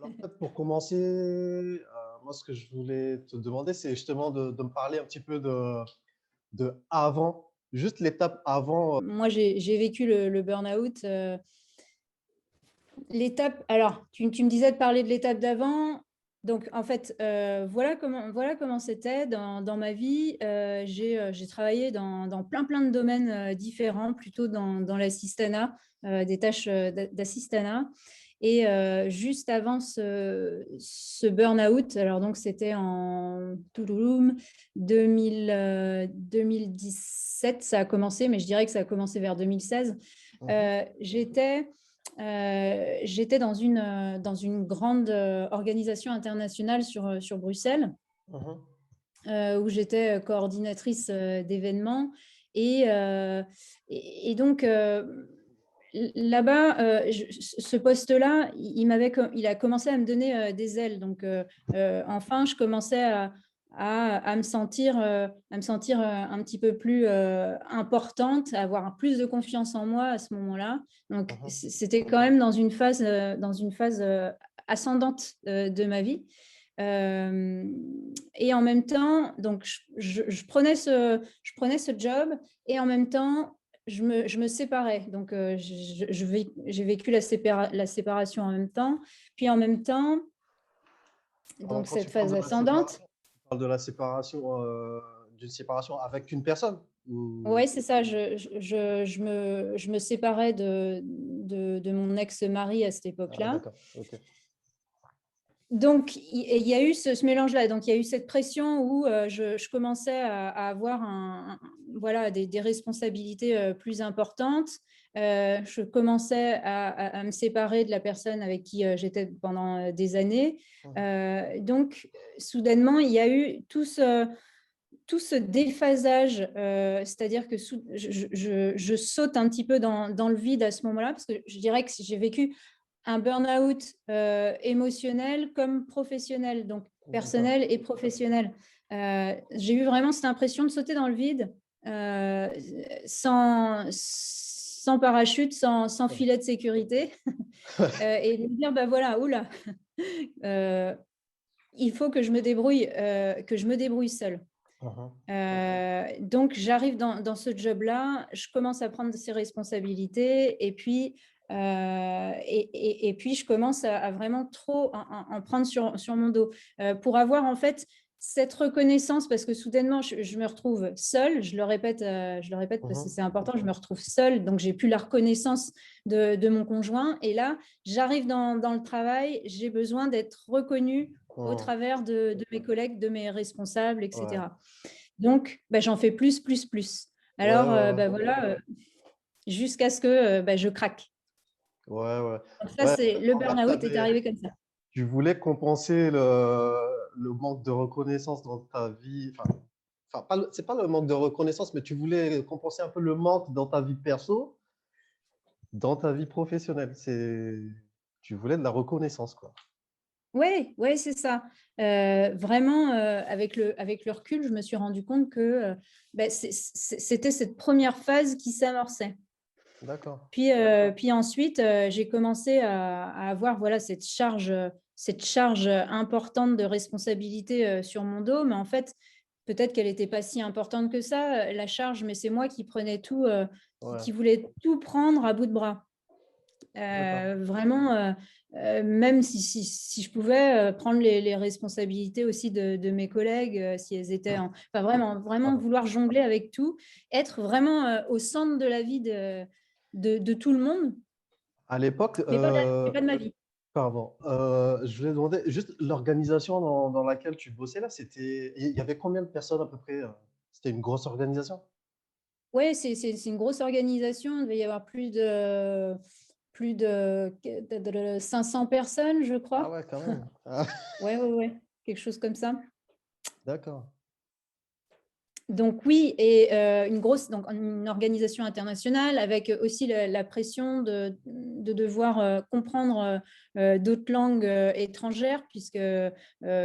Alors, en fait, pour commencer, moi, ce que je voulais te demander, c'est justement de me parler un petit peu de avant, juste l'étape avant. Moi, j'ai vécu le burn-out. L'étape, alors, tu me disais de parler de l'étape d'avant. Donc, en fait, voilà comment c'était dans ma vie. J'ai travaillé dans plein de domaines différents, plutôt dans l'assistanat, des tâches d'assistanat. Et juste avant ce burn-out, alors donc c'était en Touloum 2017, ça a commencé, mais je dirais que ça a commencé vers 2016. Mhm, J'étais dans une grande organisation internationale sur Bruxelles, mhm. où j'étais coordinatrice d'événements. Et, euh, et donc, là-bas, ce poste-là, il a commencé à me donner des ailes. Donc, enfin, je commençais à me sentir un petit peu plus importante, à avoir plus de confiance en moi à ce moment-là. Donc, Mhm. c'était quand même dans une phase ascendante de ma vie. Euh, et en même temps, donc je prenais ce job, et en même temps, je me séparais. Donc, j'ai vécu la séparation en même temps. Puis en même temps, donc Quand cette tu parles phase de la ascendante. séparation, tu parles de la séparation, d'une séparation avec une personne ou... Oui, c'est ça. Je me séparais de mon ex-mari à cette Ah, époque-là. d'accord, ok. Donc, il y a eu ce mélange-là. Donc, il y a eu cette pression où je commençais à avoir voilà, des responsabilités plus importantes. Je commençais à me séparer de la personne avec qui j'étais pendant des années. Mhm. Donc, soudainement, il y a eu tout ce déphasage, c'est-à-dire que je saute un petit peu dans le vide à ce moment-là, parce que je dirais que j'ai vécu un burn-out émotionnel comme professionnel, donc D'accord. personnel et professionnel. J'ai eu vraiment cette impression de sauter dans le vide, euh, sans parachute, sans filet de sécurité, et de me dire, bah voilà, oula, euh, il faut que je me débrouille seule. Mhm. Donc, j'arrive dans ce job-là, je commence à prendre ses responsabilités, et puis, et puis je commence à vraiment trop en prendre sur mon dos, pour avoir en fait cette reconnaissance, parce que soudainement, je me retrouve seule, je le répète parce que Mhm. c'est important, je me retrouve seule, donc j'ai plus la reconnaissance de mon conjoint, et là, j'arrive dans le travail, j'ai besoin d'être reconnue au Mhm. travers de mes collègues, de mes responsables, Ouais. etc. Donc, bah, j'en fais plus. Ouais, Alors, ouais, ouais. bah, voilà, jusqu'à ce que bah, je craque. Ouais, ouais. Donc ça, Ouais, c'est le en fait, burn-out est arrivé comme ça. tu voulais compenser le manque de reconnaissance dans ta vie. Enfin c'est pas le manque de reconnaissance, mais tu voulais compenser un peu le manque dans ta vie perso, dans ta vie professionnelle. Tu voulais de la reconnaissance, quoi. Oui, ouais, c'est ça. Vraiment, avec le recul, je me suis rendu compte que bah, c'était cette première phase qui s'amorçait. D'accord. Puis ensuite, j'ai commencé à avoir voilà, cette charge importante de responsabilité sur mon dos. Mais en fait, peut-être qu'elle n'était pas si importante que ça, la charge, mais c'est moi qui prenais tout, Ouais, qui voulais tout prendre à bout de bras. d'accord. Vraiment, même si je pouvais prendre les responsabilités aussi de mes collègues, si elles étaient enfin, vraiment Pardon. vouloir jongler avec tout, être vraiment au centre de la vie de tout le monde, À l'époque, mais pas de ma vie. pardon, je voulais demander juste l'organisation dans laquelle tu bossais là, il y avait combien de personnes à peu près? C'était une grosse organisation? Oui, c'est une grosse organisation. Il devait y avoir plus de 500 personnes, je Ah crois. ouais, quand même. Ah, Ouais, quelque chose comme ça. d'accord. Donc oui, et donc une organisation internationale avec aussi la pression de devoir comprendre d'autres langues étrangères, puisque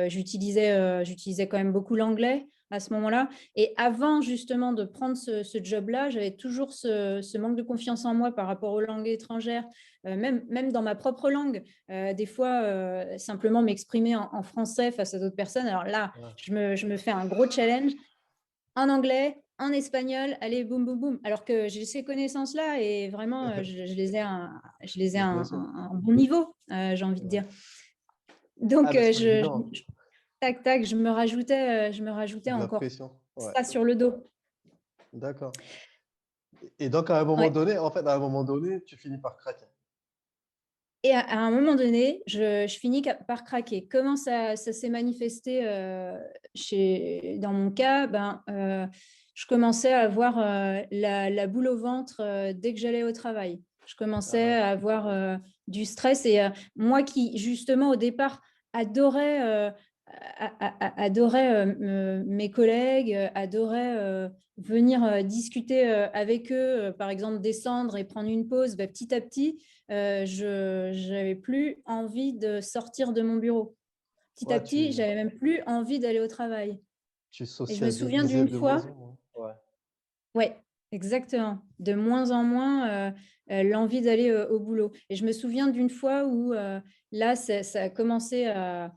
j'utilisais quand même beaucoup l'anglais. à ce moment-là. Et avant justement de prendre ce job-là, j'avais toujours ce manque de confiance en moi par rapport aux langues étrangères, même dans ma propre langue. Des fois, simplement m'exprimer en français face à d'autres personnes. Alors là, Ouais. je me fais un gros challenge en anglais, en espagnol, allez, boum, boum, boum. Alors que j'ai ces connaissances-là et vraiment, je les ai Mais à bien sûr. un bon niveau, j'ai envie de Ouais. dire. Ah, Donc, mais c'est pas évident. tac, tac, je me rajoutais De la encore pression. Ouais. ça sur le dos. D'accord. Et donc, à un moment Ouais. donné, en fait, à un moment donné, tu finis par craquer. Et à un moment donné, je finis par craquer. Comment ça s'est manifesté dans mon cas? Je commençais à avoir la boule au ventre dès que j'allais au travail. Je Ah commençais ouais. à avoir du stress. Et moi qui, justement, au départ, adorais, adorais mes collègues, adorais venir discuter avec eux, par exemple descendre et prendre une pause, petit à petit, je n'avais plus envie de sortir de mon bureau. Petit à Ouais, petit, j'avais même plus envie d'aller au travail. tu Et je me souviens sociabilisais d'une de moins fois, en moins. Ouais. ouais, exactement, de moins en moins l'envie d'aller au boulot. Et je me souviens d'une fois où là, ça a commencé à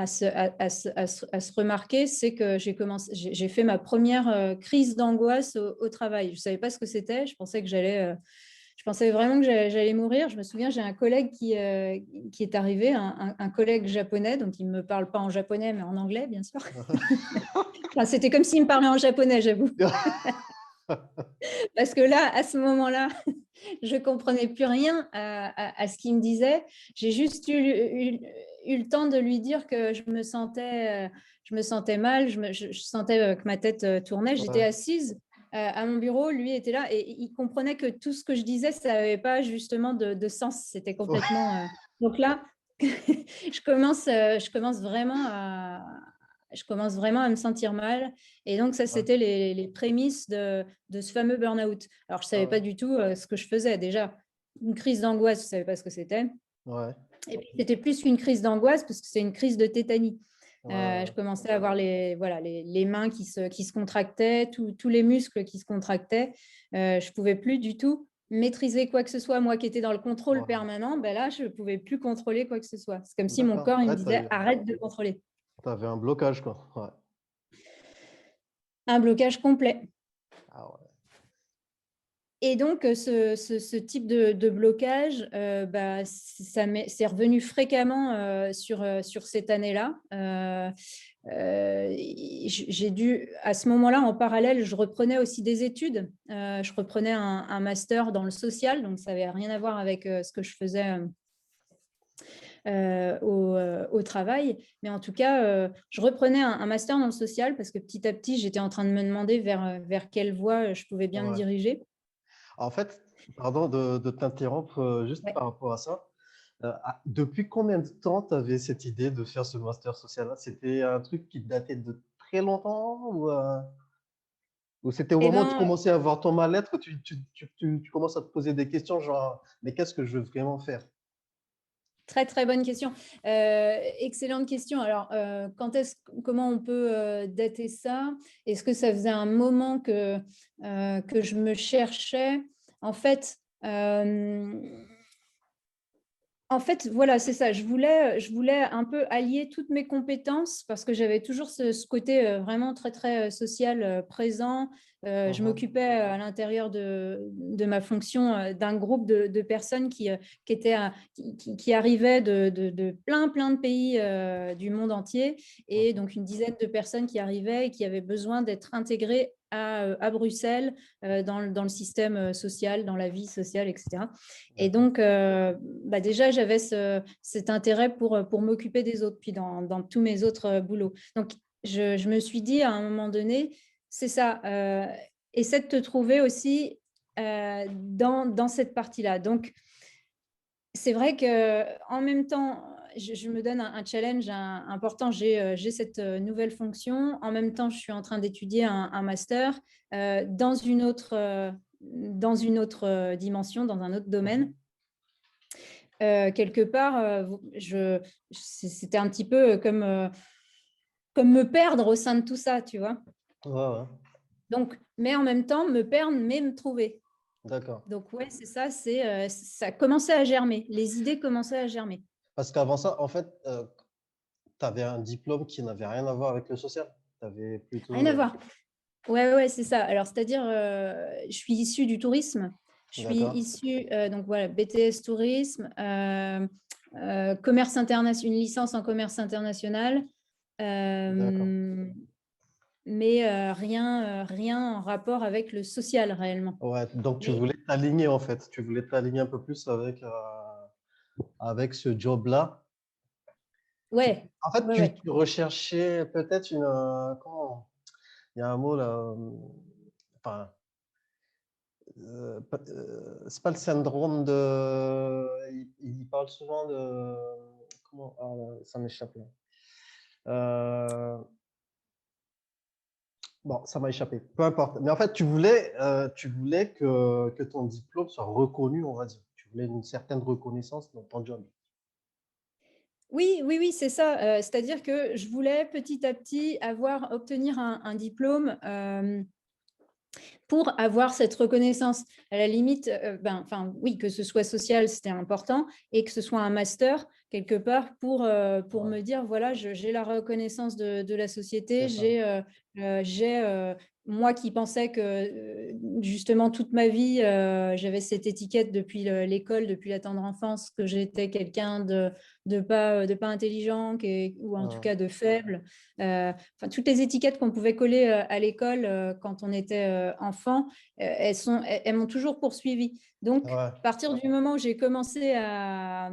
se remarquer, c'est que j'ai fait ma première crise d'angoisse au travail. Je ne savais pas ce que c'était, je pensais vraiment que j'allais mourir. Je me souviens, j'ai un collègue qui est arrivé, un collègue japonais, donc il ne me parle pas en japonais, mais en anglais, bien sûr. Enfin, c'était comme s'il me parlait en japonais, j'avoue. Parce que là, à ce moment-là, je ne comprenais plus rien à ce qu'il me disait. J'ai juste eu le temps de lui dire que je me sentais mal, je sentais que ma tête tournait. J'étais Ouais. assise à mon bureau, lui était là et il comprenait que tout ce que je disais, ça n'avait pas justement de sens. C'était complètement... Donc là, je commence vraiment à me sentir mal. Et donc, ça, Ouais. c'était les prémices de ce fameux burn-out. Alors, je ne Ah savais pas ouais. du tout ce que je faisais. Déjà, une crise d'angoisse, je ne savais pas ce que c'était. Ouais. Et puis, c'était plus qu'une crise d'angoisse parce que c'est une crise de tétanie. Ouais, ouais, Je commençais à avoir les mains qui se contractaient, tous les muscles qui se contractaient. Je ne pouvais plus du tout maîtriser quoi que ce soit. Moi qui étais dans le contrôle ouais. permanent, là, je ne pouvais plus contrôler quoi que ce soit. C'est comme si mon D'accord. corps il me Ouais, disait arrête de contrôler. t'avais un blocage, quoi. Ouais. Un blocage complet. Ah ouais. Et donc, ce type de blocage, c'est revenu fréquemment sur cette année-là. J'ai dû, à ce moment-là, en parallèle, je reprenais aussi des études. Je reprenais un master dans le social, donc ça n'avait rien à voir avec ce que je faisais au travail. Mais en tout cas, je reprenais un master dans le social parce que petit à petit, j'étais en train de me demander vers quelle voie je pouvais bien me Ouais. diriger. En fait, pardon de t'interrompre juste Ouais. par rapport à ça. Depuis combien de temps tu avais cette idée de faire ce master social-là? C'était un truc qui datait de très longtemps ou c'était au Eh moment où tu ben, commençais à voir ton mal-être, tu commences à te poser des questions genre, mais qu'est-ce que je veux vraiment faire? très, très bonne question. Excellente question. Alors, comment on peut dater ça? Est-ce que ça faisait un moment que je me cherchais? En fait, voilà, c'est ça. Je voulais un peu allier toutes mes compétences parce que j'avais toujours ce côté vraiment très, très social présent. Je Mhm. m'occupais à l'intérieur de ma fonction d'un groupe de personnes qui arrivaient de plein, plein de pays du monde entier. Et Mhm. donc, une dizaine de personnes qui arrivaient et qui avaient besoin d'être intégrées à Bruxelles dans le système social, dans la vie sociale, etc. Et D'accord. donc, déjà, j'avais cet intérêt pour m'occuper des autres, puis dans tous mes autres boulots. Donc, je me suis dit à un moment donné, c'est ça, essaie de te trouver aussi dans cette partie-là. Donc, c'est vrai qu'en même temps, je me donne un challenge important. J'ai cette nouvelle fonction. En même temps, je suis en train d'étudier un master dans une autre dimension, dans un autre Mhm. domaine. Quelque part, c'était un petit peu comme comme me perdre au sein de tout ça, tu vois. Ouais, ouais. Donc, mais en même temps, me perdre, mais me trouver. D'accord. Donc, ouais, c'est ça, ça commençait à germer. Les idées commençaient à germer. Parce qu'avant ça, en fait, tu avais un diplôme qui n'avait rien à voir avec le social. Tu avais Rien à plutôt. voir. Ouais, ouais, c'est ça. Alors, c'est-à-dire, je suis issue du tourisme. Je suis D'accord. issue, donc voilà, BTS tourisme, commerce international, une licence en commerce international, D'accord. mais rien en rapport avec le social réellement. Ouais, donc tu Mais voulais t'aligner en fait. Tu voulais t'aligner un peu plus avec ce job-là. ouais, En fait, ouais, tu, ouais. tu recherchais peut-être une. Comment? Il y a un mot là. Enfin, c'est pas le syndrome de. Il parle souvent de. Comment? Ah, là, ça m'échappe là. Euh, Bon, ça m'a échappé. Peu importe. Mais en fait, tu voulais que ton diplôme soit reconnu, on va dire. Tu voulais une certaine reconnaissance dans ton job. Oui, oui, oui, c'est ça. C'est-à-dire que je voulais petit à petit obtenir un diplôme pour avoir cette reconnaissance. À la limite, oui, que ce soit social, c'était important, et que ce soit un master, quelque part, pour Ouais, me dire, voilà, j'ai la reconnaissance de la société, c'est ça. moi qui pensais que justement toute ma vie, j'avais cette étiquette depuis l'école, depuis la tendre enfance, que j'étais quelqu'un de pas intelligent, ou en tout Ouais, cas de faible. Toutes les étiquettes qu'on pouvait coller à l'école quand on était enfant, elles m'ont toujours poursuivi. Donc, ouais, à partir du moment où j'ai commencé à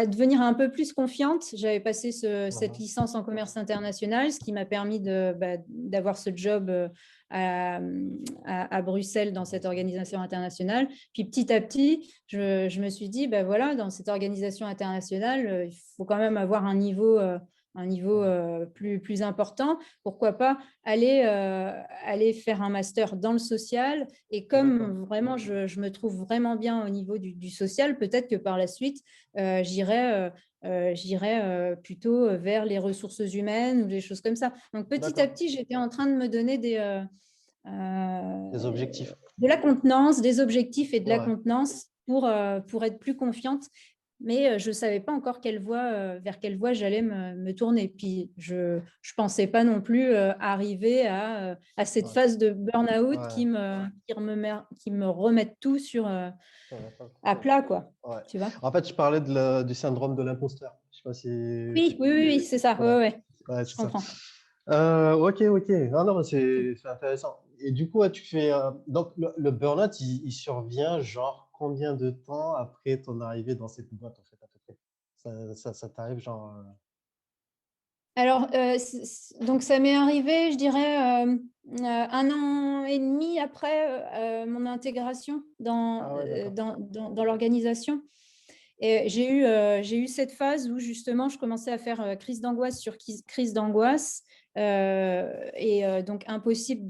devenir un peu plus confiante, j'avais passé cette mhm, licence en commerce international, ce qui m'a permis d'avoir ce job à, à Bruxelles dans cette organisation internationale. Puis petit à petit, je me suis dit, voilà, dans cette organisation internationale, il faut quand même avoir un niveau plus important. Pourquoi pas aller faire un master dans le social. Et d'accord. comme vraiment, je me trouve vraiment bien au niveau du social, peut-être que par la suite, j'irai plutôt vers les ressources humaines ou des choses comme ça. Donc petit à D'accord. petit, j'étais en train de me donner Les objectifs. de la contenance, des objectifs et de la Ouais, contenance pour être plus confiante. Mais je ne savais pas encore vers quelle voie j'allais me tourner. Puis je ne pensais pas non plus arriver à cette ouais, phase de burn-out ouais. qui me remette tout Ça va pas le à coup. plat, quoi. Ouais. Tu vois? En fait, je parlais du syndrome de l'imposteur. Je sais pas si. Oui, oui, oui, oui, c'est ça. Ouais, Ouais, ouais, ouais, je c'est ça. comprends. Ok, ok. Non, non, mais c'est intéressant. Et du coup, ouais, tu fais. Donc, le burn-out, il survient genre combien de temps après ton arrivée dans cette boîte, en fait, à peu près? Ça t'arrive genre. Alors, donc ça m'est arrivé, je dirais, 1 an et demi après mon intégration Ah ouais, d'accord. dans l'organisation. Et j'ai eu cette phase où justement je commençais à faire crise d'angoisse sur crise d'angoisse et donc impossible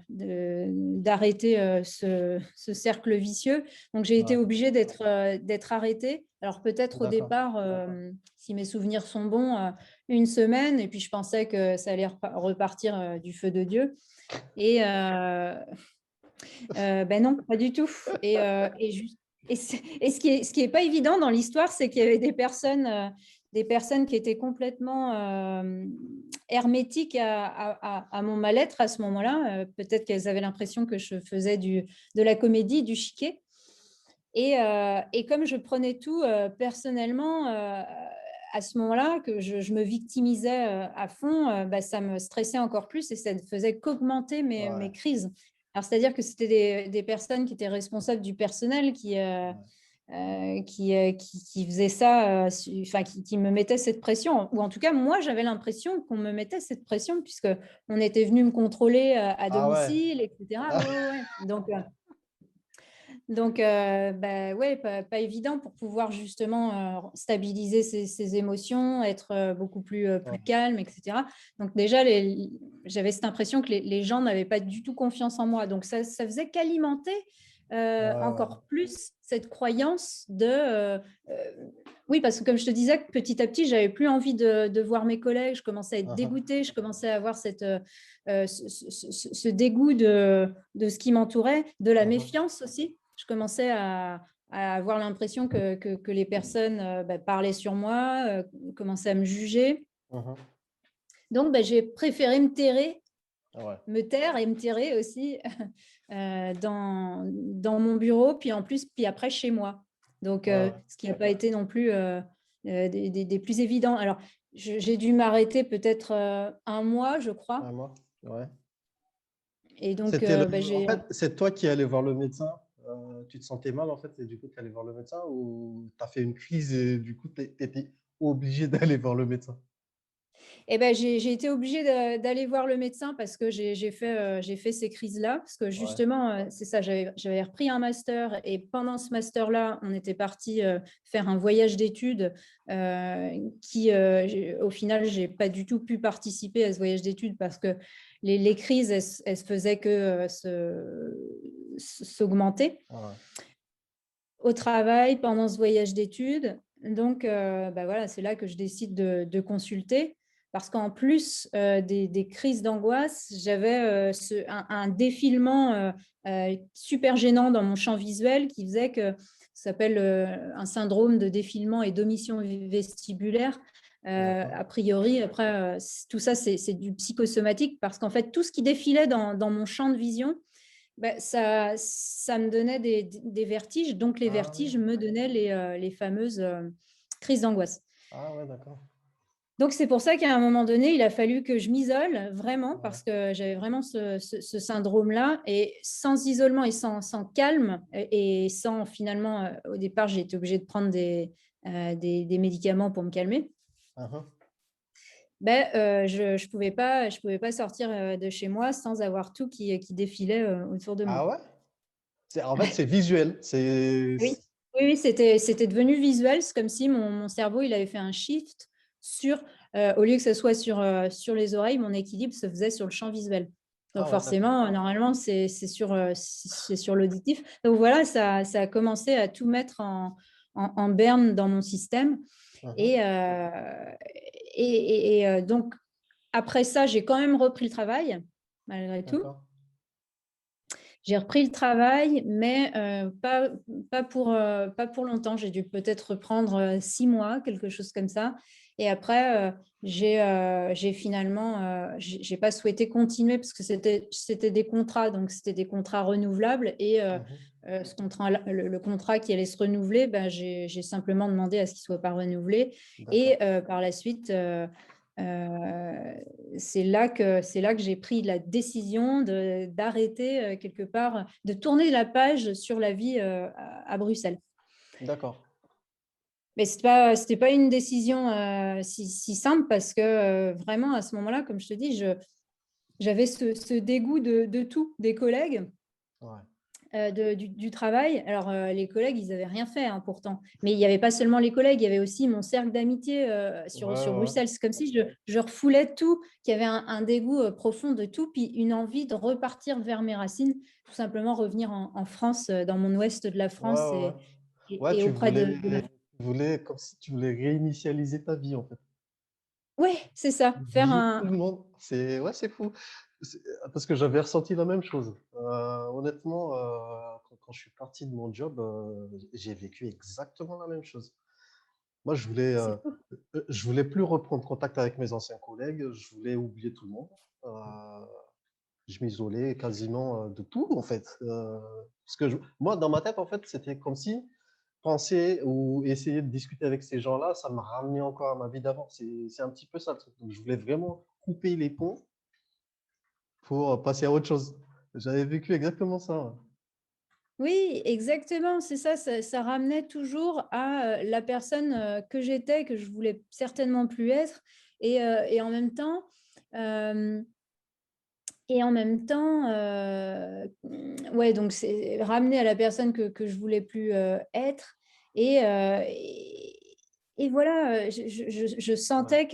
d'arrêter ce cercle vicieux. Donc j'ai été Ouais, obligée d'être arrêtée. Alors peut-être au d'accord. départ, si mes souvenirs sont bons, 1 semaine et puis je pensais que ça allait repartir du feu de Dieu. Et ben non, pas du tout. Et ce qui est pas évident dans l'histoire, c'est qu'il y avait des personnes qui étaient complètement hermétiques à mon mal-être à ce moment-là. Peut-être qu'elles avaient l'impression que je faisais de la comédie, du chiquet. Et comme je prenais tout personnellement à ce moment-là, que je me victimisais à fond, ça me stressait encore plus et ça ne faisait qu'augmenter mes Ouais, crises. Alors, c'est-à-dire que c'était des personnes qui étaient responsables du personnel ouais, qui faisaient ça, qui me mettaient cette pression. Ou en tout cas, moi, j'avais l'impression qu'on me mettait cette pression puisqu'on était venu me contrôler à ah ouais. domicile, etc. Ouais, ouais, ouais. Donc, ouais, pas évident pour pouvoir justement stabiliser ses émotions, être beaucoup plus Ouais, calme, etc. Donc déjà, j'avais cette impression que les gens n'avaient pas du tout confiance en moi. Donc ça faisait qu'alimenter Ouais. encore plus cette croyance oui, parce que comme je te disais, petit à petit, j'avais plus envie de voir mes collègues, je commençais à être Mhm. dégoûtée, je commençais à avoir ce dégoût de ce qui m'entourait, de la Mhm. méfiance aussi. Je commençais à avoir l'impression que les personnes parlaient sur moi, commençaient à me juger. Mhm. Donc, j'ai préféré Ouais. me taire et me tirer aussi dans mon bureau, puis en plus, puis après chez moi. Donc, Ouais, ouais. ce qui n'a pas été non plus des plus évidents. Alors, j'ai dû m'arrêter peut-être 1 mois, je crois. Vraiment. Ouais. Et donc, C'était en j'ai fait, c'est toi qui allais voir le médecin. Tu te sentais mal en fait, et du coup, tu allais voir le médecin ou tu as fait une crise et du coup, tu étais obligé d'aller voir le médecin. j'ai été obligée d'aller voir le médecin parce que j'ai fait ces crises-là. Parce que Ouais. justement, c'est ça, j'avais repris un master et pendant ce master-là, on était parti faire un voyage d'études qui, au final, je n'ai pas du tout pu participer à ce voyage d'études parce que les crises, elles se faisaient que s'augmenter Ouais. au travail pendant ce voyage d'études. Donc, voilà, c'est là que je décide de consulter. Parce qu'en plus des crises d'angoisse, j'avais un défilement super gênant dans mon champ visuel qui faisait que ça s'appelle un syndrome de défilement et d'omission vestibulaire. D'accord. A priori, après, tout ça, c'est du psychosomatique parce qu'en fait, tout ce qui défilait dans mon champ de vision, ça me donnait des vertiges. Donc, les Ah ouais. vertiges me donnaient les fameuses crises d'angoisse. Ah ouais, d'accord. Donc, c'est pour ça qu'à un moment donné, il a fallu que je m'isole vraiment Ouais. parce que j'avais vraiment ce syndrome-là. Et sans isolement et sans calme et sans finalement, au départ, j'ai été obligée de prendre des médicaments pour me calmer. Mhm. Je je pouvais pas sortir de chez moi sans avoir tout qui défilait autour de moi. Ah ouais? En fait, c'est visuel. Oui, oui, c'était devenu visuel. C'est comme si mon cerveau, il avait fait un shift sur, au lieu que ce soit sur les oreilles, mon équilibre se faisait sur le champ visuel. Donc Ah ouais, d'accord. forcément, normalement, c'est sur l'auditif. Donc voilà, ça a commencé à tout mettre en berne dans mon système. Mhm. Et, donc, après ça, j'ai quand même repris le travail, malgré tout. D'accord. J'ai repris le travail, mais pas pour longtemps. J'ai dû peut-être reprendre 6 mois, quelque chose comme ça. Et après, j'ai finalement, j'ai pas souhaité continuer parce que c'était des contrats, donc c'était des contrats renouvelables. Et Mhm. le contrat qui allait se renouveler, j'ai simplement demandé à ce qu'il ne soit pas renouvelé. D'accord. Et par la suite, euh, c'est là que j'ai pris la décision d'arrêter quelque part, de tourner la page sur la vie à Bruxelles. D'accord. Mais c'était pas une décision si simple parce que vraiment à ce moment-là, comme je te dis, j'avais ce dégoût de tout, des collègues, Ouais. du travail. Alors, les collègues, ils n'avaient rien fait pourtant. Mais il n'y avait pas seulement les collègues, il y avait aussi mon cercle d'amitié Ouais, sur ouais. Bruxelles. C'est comme si je refoulais tout, qu'il y avait un dégoût profond de tout, puis une envie de repartir vers mes racines, tout simplement revenir en France, dans mon ouest de la Ouais, France ouais. Ouais, et auprès de ma... tu voulais, comme si tu voulais réinitialiser ta vie, en fait. Oui, c'est ça, faire Oublier tout un... le monde. Ouais, c'est fou. Parce que j'avais ressenti la même chose. Honnêtement, quand je suis parti de mon job, j'ai vécu exactement la même chose. Moi, C'est fou. je voulais plus reprendre contact avec mes anciens collègues. Je voulais oublier tout le monde. Je m'isolais quasiment de tout, en fait. Parce que moi, dans ma tête, en fait, c'était comme si penser ou essayer de discuter avec ces gens-là, ça me ramenait encore à ma vie d'avant. C'est un petit peu ça le truc. Donc, je voulais vraiment couper les ponts pour passer à autre chose. J'avais vécu exactement ça. Ouais. Oui, exactement, c'est ça, ça ramenait toujours à la personne que j'étais, que je voulais certainement plus être. Et en même temps, euh, ouais, donc c'est ramener à la personne que je voulais plus être. Et voilà, Ouais. je sentais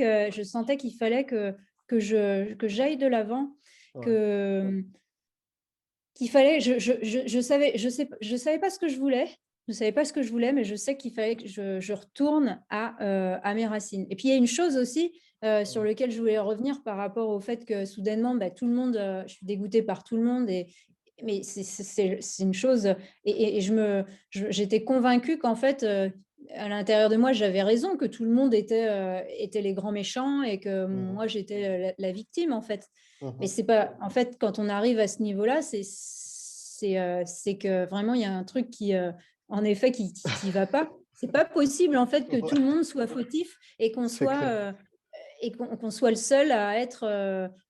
qu'il fallait que j'aille de l'avant, Ouais. que qu'il fallait, je savais pas ce que je voulais. Je savais pas ce que je voulais, mais je sais qu'il fallait que je retourne à mes racines. Et puis, il y a une chose aussi sur laquelle je voulais revenir par rapport au fait que soudainement, bah, tout le monde, je suis dégoûtée par tout le monde. Mais c'est une chose. Et j'étais convaincue qu'en fait, à l'intérieur de moi, j'avais raison, que tout le monde était les grands méchants et que Mhm. moi, j'étais la victime, en fait. Mais Mhm. c'est pas, en fait, quand on arrive à ce niveau-là, c'est que vraiment, il y a un truc en effet, qui va pas. C'est pas possible, en fait, que tout le Ouais, monde soit fautif et c'est clair. qu'on soit le seul à être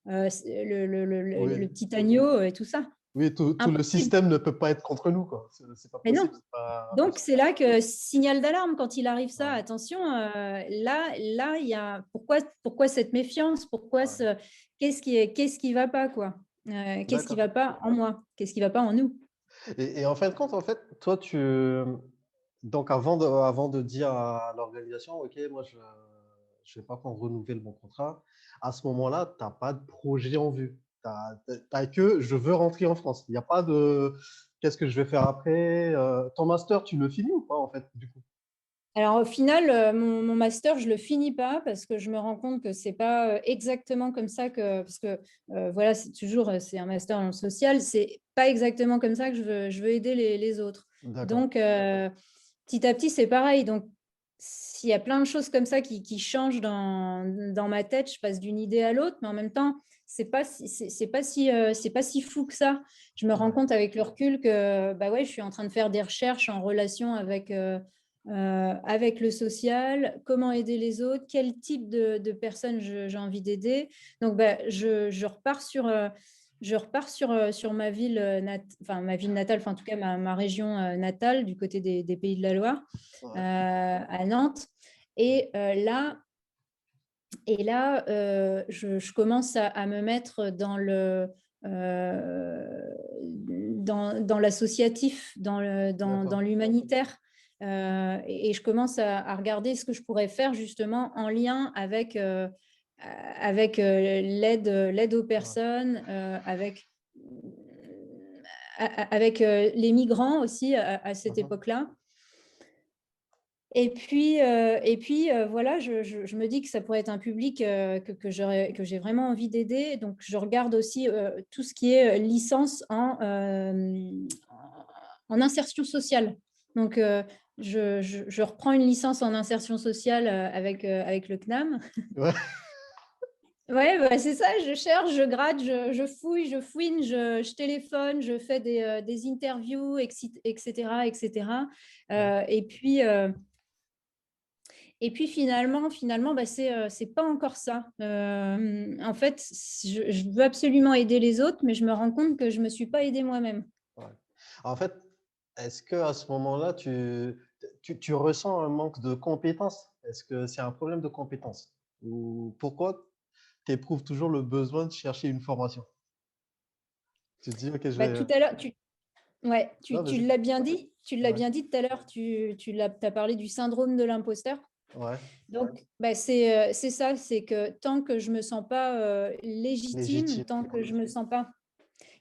le Oui, petit agneau et tout ça. oui, tout le Impossible. système ne peut pas être contre nous, quoi. C'est pas Mais possible, non. c'est pas Donc, possible. c'est là que signal d'alarme quand il arrive ça. Ouais, Attention, là, il y a pourquoi cette méfiance? ouais. Qu'est-ce qui va pas, quoi? Qu'est-ce qui D'accord. va pas en moi? Qu'est-ce qui va pas en nous? Et en fin de compte, en fait, toi, donc avant de dire à l'organisation, OK, moi, je vais pas prendre renouveler mon contrat, à ce moment-là, tu n'as pas de projet en vue. Tu as que je veux rentrer en France. Il n'y a pas de qu'est-ce que je vais faire après. Ton master, tu le finis ou pas, en fait, du coup? Alors, au final, mon master, je le finis pas parce que je me rends compte que c'est pas exactement comme ça parce que voilà, c'est un master dans le social, c'est pas exactement comme ça que je veux aider les autres. D'accord. Donc, petit à petit, c'est pareil. Donc, s'il y a plein de choses comme ça qui changent dans ma tête, je passe d'une idée à l'autre, mais en même temps, c'est pas si fou que ça. Je me rends Ouais. compte avec le recul que bah ouais, je suis en train de faire des recherches en relation avec le social, comment aider les autres, quel type de personnes j'ai envie d'aider. Donc, bah, je repars sur ma ville, enfin, ma ville natale, enfin, en tout cas ma région natale, du côté des Pays de la Loire, Ouais. à Nantes. Et je commence à me mettre dans l'associatif, dans D'accord. l'humanitaire. Et je commence à regarder ce que je pourrais faire justement en lien avec l'aide aux Ouais. personnes, avec les migrants aussi à cette Mhm. époque-là. Voilà, je me dis que ça pourrait être un public que j'ai vraiment envie d'aider. Donc, je regarde aussi tout ce qui est licence en insertion sociale. Donc, je reprends une licence en insertion sociale avec le CNAM. Ouais. Ouais, bah, c'est ça, je cherche, je gratte, je fouille, je fouine, je téléphone, je fais des interviews, etc., etc. Ouais. Euh, et puis, euh, Et puis finalement bah, c'est pas encore ça. En fait, je veux absolument aider les autres, mais je me rends compte que je me suis pas aidée moi-même. Ouais. En fait, est-ce que à ce moment-là, tu ressens un manque de compétences? Est-ce que c'est un problème de compétences? Ou pourquoi tu éprouves toujours le besoin de chercher une formation? Tu te dis, OK, je Bah, vais. tout à l'heure, ouais, Non, tu vas-y. l'as bien dit. Tu l'as Ouais. bien dit tout à l'heure. T'as parlé du syndrome de l'imposteur. Ouais. Donc, bah, c'est ça, c'est que tant que je me sens pas légitime, Légitime. tant que je me sens pas,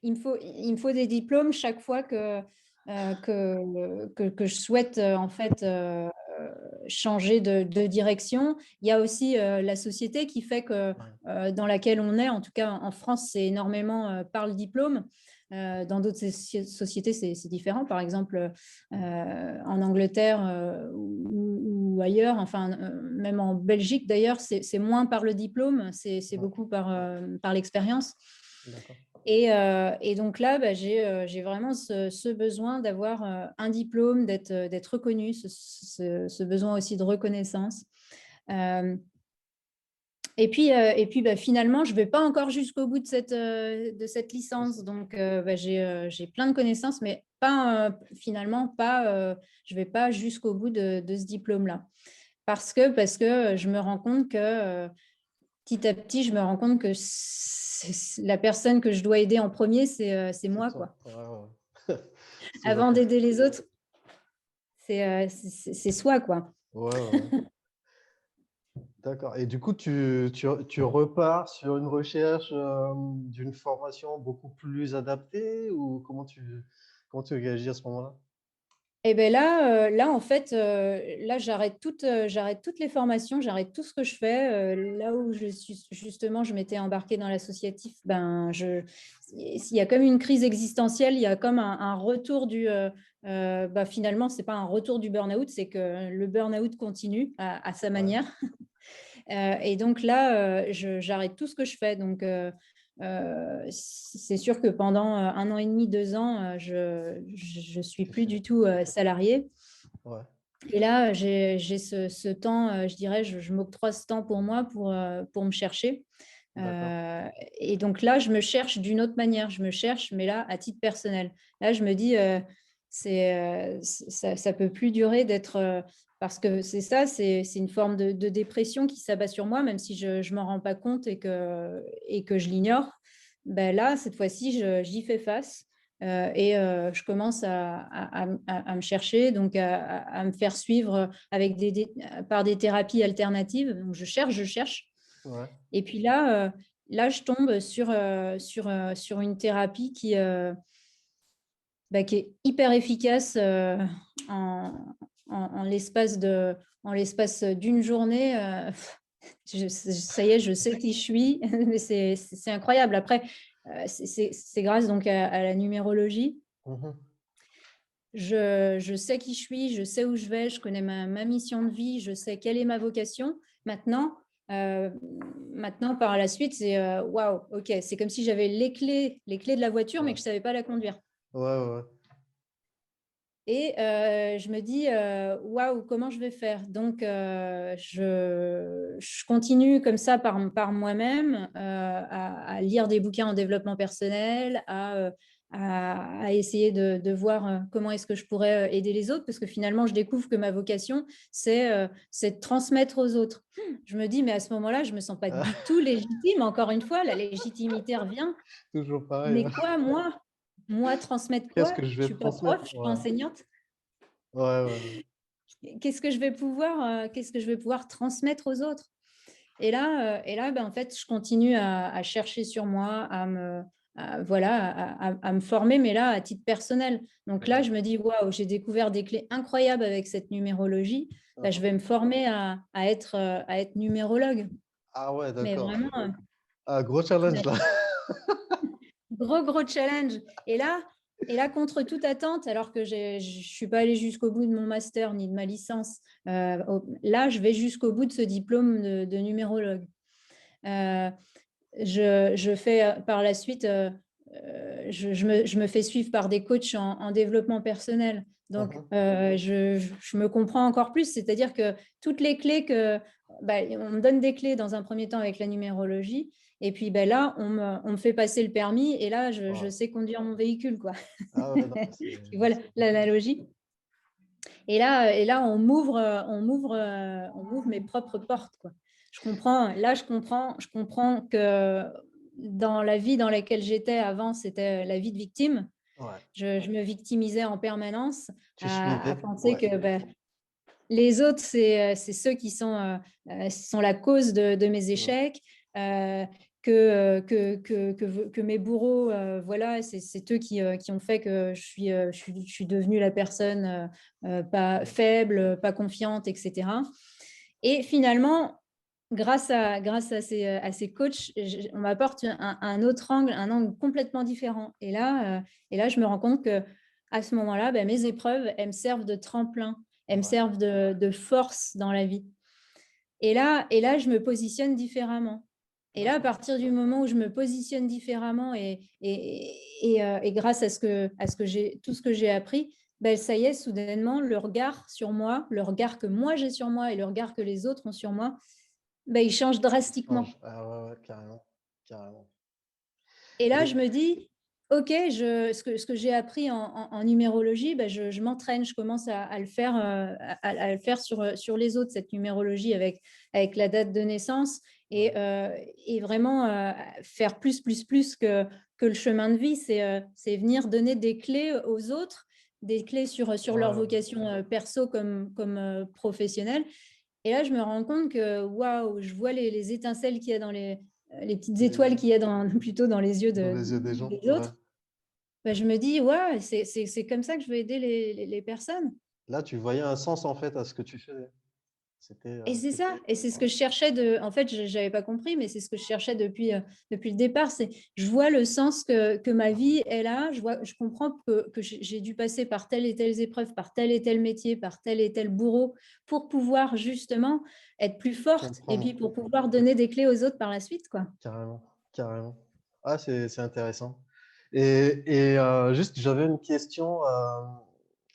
il me faut des diplômes chaque fois que je souhaite en fait changer de direction. Il y a aussi la société qui fait que Ouais. dans laquelle on est, en tout cas en France, c'est énormément par le diplôme. Dans d'autres sociétés, c'est différent. Par exemple, en Angleterre ou ailleurs, enfin même en Belgique d'ailleurs, c'est moins par le diplôme, c'est Ouais. beaucoup par l'expérience. D'accord. Et donc là, bah, j'ai vraiment ce besoin d'avoir un diplôme, d'être reconnu, ce besoin aussi de reconnaissance. Euh, et puis bah, finalement, je ne vais pas encore jusqu'au bout de cette licence. Donc, bah, j'ai plein de connaissances, mais pas, finalement, je ne vais pas jusqu'au bout de ce diplôme-là. Parce que je me rends compte que petit à petit, je me rends compte que la personne que je dois aider en premier, c'est C'est moi, toi. quoi. Ouais, ouais. C'est Avant d'accord. d'aider les autres, c'est soi, quoi. Ouais, ouais, ouais. D'accord. Et du coup, tu repars sur une recherche d'une formation beaucoup plus adaptée ou comment tu réagis à ce moment-là? Et ben là, là en fait, là j'arrête toutes les formations, j'arrête tout ce que je fais. Là où je suis justement, je m'étais embarquée dans l'associatif. Il y a comme une crise existentielle, il y a comme un retour finalement, c'est pas un retour du burn-out, c'est que le burn-out continue à sa Ouais, manière. Et donc là, j'arrête tout ce que je fais. Donc, c'est sûr que pendant 1 an et demi, 2 ans, je suis tu plus fais. du tout salariée. Ouais, Et là, j'ai ce temps, je dirais, je m'octroie ce temps pour moi pour me chercher. d'accord. Euh, et donc là, je me cherche d'une autre manière. Je me cherche, mais là, à titre personnel. Là, je me dis, ça peut plus durer d'être. Parce que c'est ça, c'est une forme de dépression qui s'abat sur moi, même si je ne m'en rends pas compte et que je l'ignore. Ben là, cette fois-ci, j'y fais face. Je commence à me chercher, donc à me faire suivre avec par des thérapies alternatives. Donc, je cherche, je cherche. Ouais, Et puis là, là je tombe sur une thérapie qui est hyper efficace en, en l'espace d'une journée. Ça y est, je sais qui je suis, mais c'est incroyable. Après, c'est grâce donc à la numérologie. mhm, Je sais qui je suis, je sais où je vais, je connais ma mission de vie, je sais quelle est ma vocation. Maintenant, euh, maintenant par la suite, c'est waouh, ok, c'est comme si j'avais les clés de la voiture, mais ouais, que je ne savais pas la conduire. ouais, ouais, ouais. Et je me dis, waouh, comment je vais faire? Donc, je continue comme ça par moi-même à lire des bouquins en développement personnel, à essayer de voir comment est-ce que je pourrais aider les autres, parce que finalement, je découvre que ma vocation, c'est de transmettre aux autres. Je me dis, mais à ce moment-là, je ne me sens pas du tout légitime. Encore une fois, la légitimité revient. Toujours pareil, Mais hein. quoi, moi? Moi, transmettre Qu'est-ce quoi? que je Je vais ne suis pas prof, transmettre? je ne suis pas Ouais, enseignante. ouais, ouais, ouais. Qu'est-ce que je vais pouvoir transmettre aux autres? Et là ben, en fait, je continue à chercher sur moi, voilà, à me former, mais là, à titre personnel. Donc là, Ouais. je me dis, waouh, j'ai découvert des clés incroyables avec cette numérologie. Ben, je Mhm. vais me former à être numérologue. Ah ouais, Mais d'accord. vraiment, Ah, gros challenge là. gros challenge. Et là, contre toute attente, alors que je ne suis pas allée jusqu'au bout de mon master ni de ma licence, là, je vais jusqu'au bout de ce diplôme de numérologue. Euh, je fais par la suite, je me fais suivre par des coachs en développement personnel. Donc, Mhm. je me comprends encore plus, c'est-à-dire que toutes les clés on me donne des clés dans un premier temps avec la numérologie, et puis là, on me fait passer le permis, et là, je Ouais. sais conduire mon véhicule, quoi. Ah ouais, non, Tu vois c'est hyper. l'analogie? Et là, on m'ouvre mes propres portes, quoi. Je comprends que dans la vie dans laquelle j'étais avant, c'était la vie de victime. Ouais. Je me victimisais en permanence Tu à suivais. penser Ouais. que les autres, c'est ceux qui sont la cause de mes Ouais. échecs, que mes bourreaux, voilà, c'est eux qui ont fait que je suis devenue la personne pas faible, pas confiante, etc. Et finalement, grâce à ces coachs, on m'apporte un autre angle, un angle complètement différent. Et là, je me rends compte que à ce moment-là, ben, mes épreuves, elles me servent de tremplin, elles me Ouais. servent de force dans la vie. Et là, je me positionne différemment. Et là, à D'accord. partir du moment où je me positionne différemment et grâce à ce que j'ai, tout ce que j'ai appris, ben, ça y est, soudainement, le regard sur moi, le regard que moi j'ai sur moi et le regard que les autres ont sur moi, ben, il change Change. drastiquement. Ah ouais, ouais, carrément. Carrément. Et là, je Et me dis, OK, ce que j'ai appris en numérologie, ben, je m'entraîne, je commence à le faire, à le faire sur les autres, cette numérologie avec la date de naissance ouais. et vraiment faire plus que le chemin de vie. C'est venir donner des clés aux autres, des clés sur Ouais, leur ouais. vocation perso comme professionnelle. Et là, je me rends compte que, waouh, je vois les étincelles qu'il y a dans les petites Les- étoiles qu'il y a plutôt dans les yeux dans les yeux des gens. des Ouais. autres. Bah, je me dis, ouais, c'est comme ça que je veux aider les personnes. Là, tu voyais un sens en fait à ce que tu faisais. Et c'est C'était ça, et c'est ce ouais, que je cherchais en fait, je n'avais pas compris, mais c'est ce que je cherchais depuis le départ. Je vois le sens que ma vie est là, je comprends que j'ai dû passer par telle et telle épreuve, par tel et tel métier, par tel et tel bourreau, pour pouvoir justement être plus forte, et puis comprendre pour pouvoir donner des clés aux autres par la suite, quoi. carrément, carrément. Ah, c'est intéressant. Juste, j'avais une question.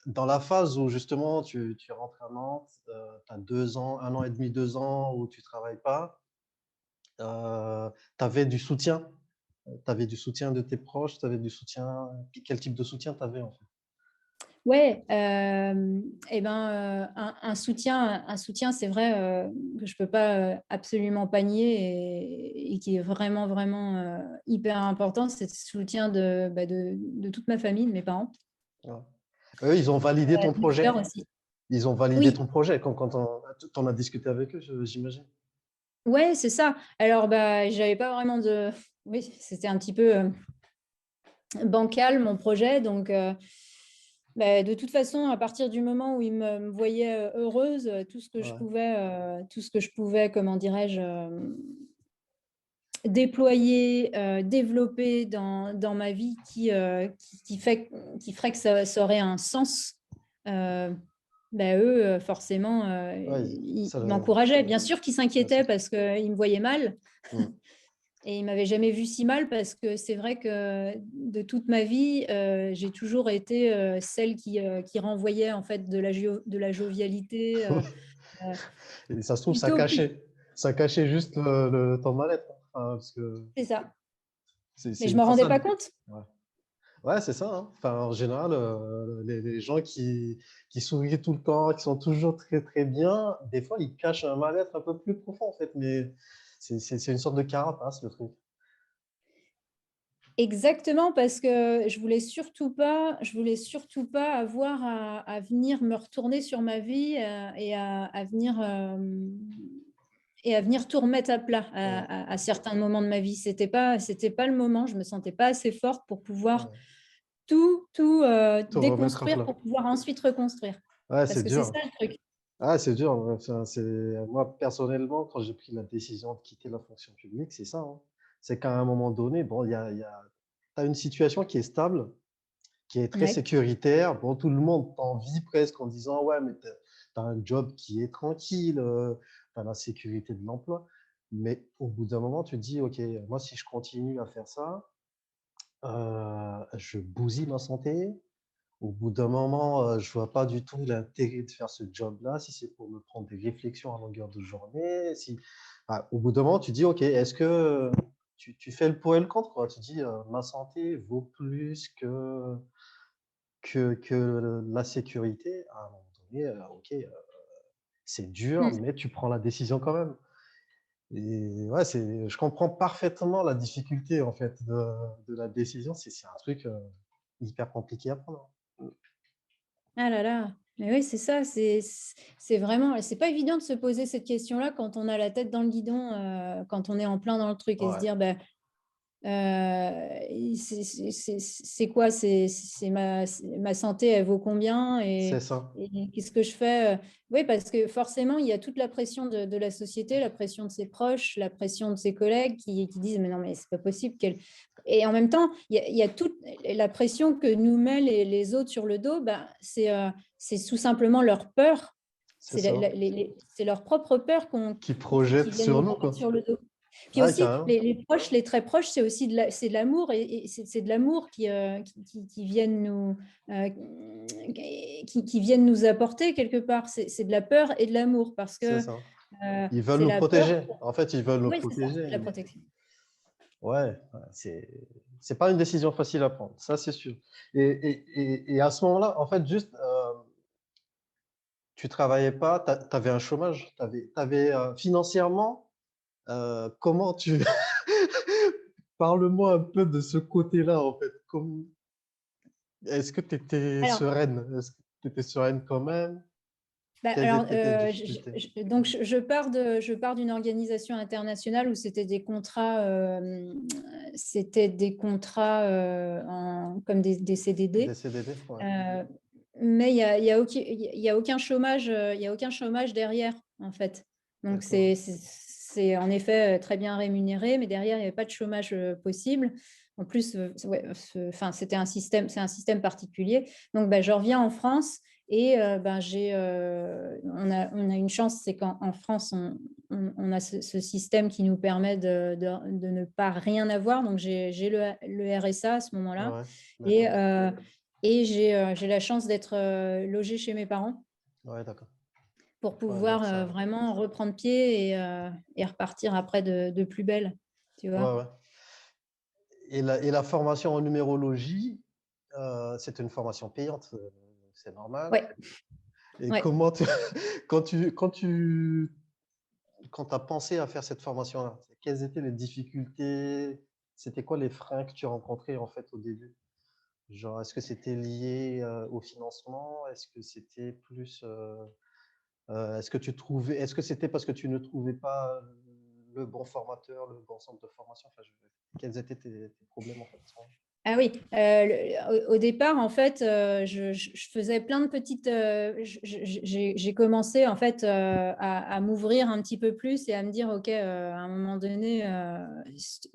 Dans la phase où justement tu rentres à Nantes, tu as 2 ans, 1 an et demi, 2 ans où tu travailles pas, tu avais du soutien. Tu avais du soutien de tes proches, tu avais du soutien. Quel type de soutien tu avais en fait? Ouais, et ben, un soutien, c'est vrai que je peux pas absolument pas nier et qui est vraiment, vraiment hyper important, c'est le soutien de toute ma famille, de mes parents, Ouais. Eux, ils ont validé ton de mes sœurs projet. aussi. Ils ont validé Oui, ton projet quand on as discuté avec eux, j'imagine. ouais, c'est ça. Alors, bah, j'avais pas vraiment de. Oui, c'était un petit peu bancal mon projet, donc. Bah, de toute façon, à partir du moment où ils me voyaient heureuse, Ouais, tout ce que je pouvais, comment dirais-je, déployer, développer dans ma vie qui ferait que ça aurait un sens, bah, eux, forcément, ouais, ils ça, m'encourageaient. Bien sûr qu'ils ouais, c'est s'inquiétaient parce qu'ils me voyaient mal. mm. Et il m'avait jamais vue si mal parce que c'est vrai que de toute ma vie, j'ai toujours été celle qui renvoyait en fait de la jovialité. Euh, Et ça se trouve, plutôt, plus- ça cachait juste ton mal-être, hein. Enfin, parce que c'est ça. Mais c'est je une me rendais façade. pas compte. Ouais, ouais, c'est ça, hein. Enfin, en général, les gens qui sourient tout le temps, qui sont toujours très très bien, des fois, ils cachent un mal-être un peu plus profond en fait. Mais c'est une sorte de carapace, le truc. Exactement, parce que je voulais surtout pas avoir à venir me retourner sur ma vie et à venir tout remettre à plat Mm. à certains moments de ma vie. C'était pas le moment. Je me sentais pas assez forte pour pouvoir Ouais. tout Tout remettre à déconstruire plat. pour pouvoir ensuite reconstruire. Ouais, Parce c'est que c'est dur. ça le truc. Ah, c'est dur. Ouais. Enfin, moi, personnellement, quand j'ai pris la décision de quitter la fonction publique, c'est ça, hein. C'est qu'à un moment donné, bon, t'as une situation qui est stable, qui est très Ouais. sécuritaire. Bon, tout le monde t'envie presque en disant, ouais, mais t'as un job qui est tranquille, t'as la sécurité de l'emploi. Mais au bout d'un moment, tu te dis, OK, moi, si je continue à faire ça, je bousille ma santé. Au bout d'un moment, je vois pas du tout l'intérêt de faire ce job-là, si c'est pour me prendre des réflexions à longueur de journée. Au bout d'un moment, tu dis, OK, est-ce que tu fais le pour et le contre, quoi. Tu dis, ma santé vaut plus que la sécurité. À un moment donné, OK, c'est dur, Mm. mais tu prends la décision quand même. Et ouais, je comprends parfaitement la difficulté en fait de la décision. C'est un truc hyper compliqué à prendre, hein. Ah là là, mais oui, c'est ça, c'est vraiment, c'est pas évident de se poser cette question-là quand on a la tête dans le guidon, quand on est en plein dans le truc et se Ouais, dire, bah, c'est quoi, ma santé, elle vaut combien c'est ça. et qu'est-ce que je fais? Oui, parce que forcément, il y a toute la pression de la société, la pression de ses proches, la pression de ses collègues qui disent, mais non, mais c'est pas possible qu'elle. Et en même temps, il y a toute la pression que nous met les autres sur le dos, ben, c'est tout simplement leur peur, C'est ça. c'est leur propre peur Qui qui projette viennent nous sur nous, mettre quoi. sur le dos. Puis Ouais, aussi, carrément. les proches, les très proches, c'est aussi c'est de l'amour et c'est de l'amour qui viennent qui viennent nous apporter quelque part. C'est de la peur et de l'amour parce C'est que ça. Ils veulent c'est nous la peur. protéger. En fait, ils veulent nous Oui, c'est ça, protéger, c'est de la mais protection. ouais, ouais, c'est pas une décision facile à prendre, ça c'est sûr. Et à ce moment-là, en fait, juste, tu travaillais pas, tu avais un chômage, financièrement, comment tu parle-moi un peu de ce côté-là, en fait. Est-ce que tu étais Alors, sereine? Est-ce que tu étais sereine quand même? Bah, Quelles alors, étaient tes difficultés? donc, je pars d'une organisation internationale où c'était des contrats comme des Des CDD. CDD? Ouais. Euh, mais il y a aucun chômage, il y a aucun chômage derrière, en fait. Donc, D'accord. c'est en effet très bien rémunéré, mais derrière, il n'y avait pas de chômage possible. En plus, ouais, enfin, c'est un système particulier. Donc, ben, je reviens en France et ben, on a une chance, c'est qu'en France, on a ce système qui nous permet de ne pas rien avoir. Donc, j'ai le RSA à ce moment-là. Ouais, Et, d'accord. j'ai la chance d'être logée chez mes parents Ouais, d'accord. pour Ouais, donc pouvoir ça. vraiment reprendre pied et repartir après de plus belle, tu vois. Ouais, ouais. Et la formation en numérologie, c'est une formation payante, c'est normal. Ouais, Et ouais. comment quand tu as pensé à faire cette formation-là, quelles étaient les difficultés? C'était quoi les freins que tu rencontrais en fait au début? Genre, est-ce que c'était lié au financement? Est-ce que c'était plus, est-ce que c'était parce que tu ne trouvais pas le bon formateur, le bon centre de formation? Enfin, quels étaient tes problèmes en fait? Ah oui, au départ, en fait, je faisais plein de petites. J'ai commencé en fait à m'ouvrir un petit peu plus et à me dire, OK, à un moment donné,